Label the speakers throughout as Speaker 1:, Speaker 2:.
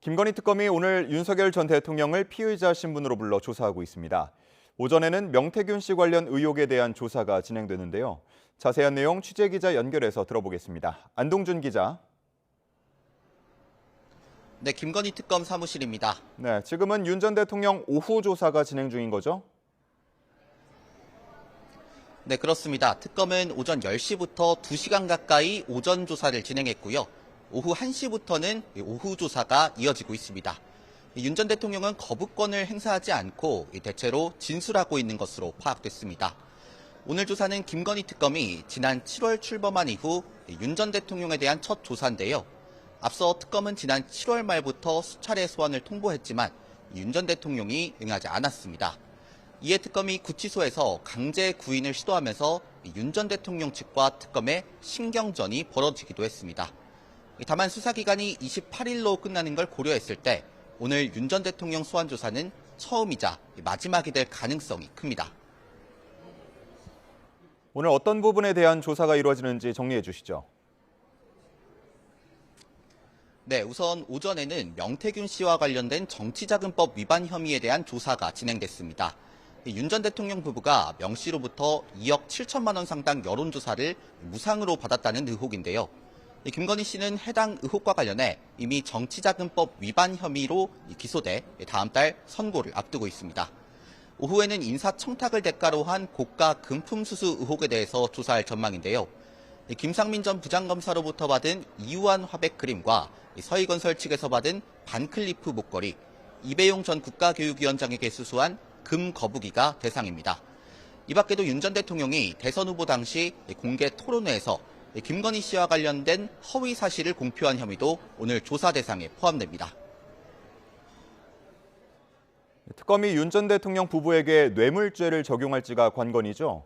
Speaker 1: 김건희 특검이 오늘 윤석열 전 대통령을 피의자 신분으로 불러 조사하고 있습니다. 오전에는 명태균 씨 관련 의혹에 대한 조사가 진행되는데요. 자세한 내용 취재기자 연결해서 들어보겠습니다. 안동준 기자.
Speaker 2: 네, 김건희 특검 사무실입니다.
Speaker 1: 네, 지금은 윤 전 대통령 오후 조사가 진행 중인 거죠?
Speaker 2: 네, 그렇습니다. 특검은 오전 10시부터 2시간 가까이 오전 조사를 진행했고요. 오후 1시부터는 오후 조사가 이어지고 있습니다. 윤 전 대통령은 거부권을 행사하지 않고 대체로 진술하고 있는 것으로 파악됐습니다. 오늘 조사는 김건희 특검이 지난 7월 출범한 이후 윤 전 대통령에 대한 첫 조사인데요. 앞서 특검은 지난 7월 말부터 수차례 소환을 통보했지만 윤 전 대통령이 응하지 않았습니다. 이에 특검이 구치소에서 강제 구인을 시도하면서 윤 전 대통령 측과 특검의 신경전이 벌어지기도 했습니다. 다만 수사기간이 28일로 끝나는 걸 고려했을 때 오늘 윤 전 대통령 소환 조사는 처음이자 마지막이 될 가능성이 큽니다.
Speaker 1: 오늘 어떤 부분에 대한 조사가 이루어지는지 정리해 주시죠.
Speaker 2: 네, 우선 오전에는 명태균 씨와 관련된 정치자금법 위반 혐의에 대한 조사가 진행됐습니다. 윤 전 대통령 부부가 명 씨로부터 2억 7천만 원 상당 여론조사를 무상으로 받았다는 의혹인데요. 김건희 씨는 해당 의혹과 관련해 이미 정치자금법 위반 혐의로 기소돼 다음 달 선고를 앞두고 있습니다. 오후에는 인사청탁을 대가로 한 고가 금품 수수 의혹에 대해서 조사할 전망인데요. 김상민 전 부장검사로부터 받은 이우한 화백 그림과 서희건설 측에서 받은 반클리프 목걸이, 이배용 전 국가교육위원장에게 수수한 금 거북이가 대상입니다. 이 밖에도 윤 전 대통령이 대선 후보 당시 공개 토론회에서 김건희 씨와 관련된 허위 사실을 공표한 혐의도 오늘 조사 대상에 포함됩니다.
Speaker 1: 특검이 윤 전 대통령 부부에게 뇌물죄를 적용할지가 관건이죠?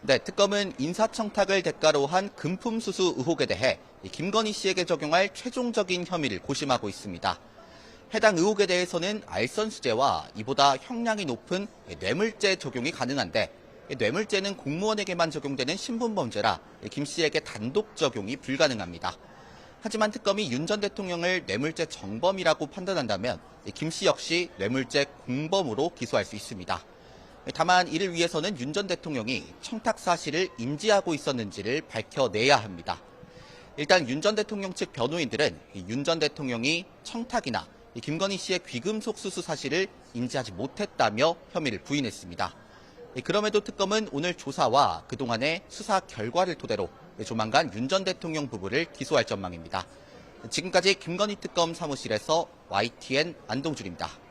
Speaker 2: 네, 특검은 인사청탁을 대가로 한 금품 수수 의혹에 대해 김건희 씨에게 적용할 최종적인 혐의를 고심하고 있습니다. 해당 의혹에 대해서는 알선수재와 이보다 형량이 높은 뇌물죄 적용이 가능한데 뇌물죄는 공무원에게만 적용되는 신분범죄라 김 씨에게 단독 적용이 불가능합니다. 하지만 특검이 윤 전 대통령을 뇌물죄 정범이라고 판단한다면 김 씨 역시 뇌물죄 공범으로 기소할 수 있습니다. 다만 이를 위해서는 윤 전 대통령이 청탁 사실을 인지하고 있었는지를 밝혀내야 합니다. 일단 윤 전 대통령 측 변호인들은 윤 전 대통령이 청탁이나 김건희 씨의 귀금속 수수 사실을 인지하지 못했다며 혐의를 부인했습니다. 그럼에도 특검은 오늘 조사와 그동안의 수사 결과를 토대로 조만간 윤 전 대통령 부부를 기소할 전망입니다. 지금까지 김건희 특검 사무실에서 YTN 안동준입니다.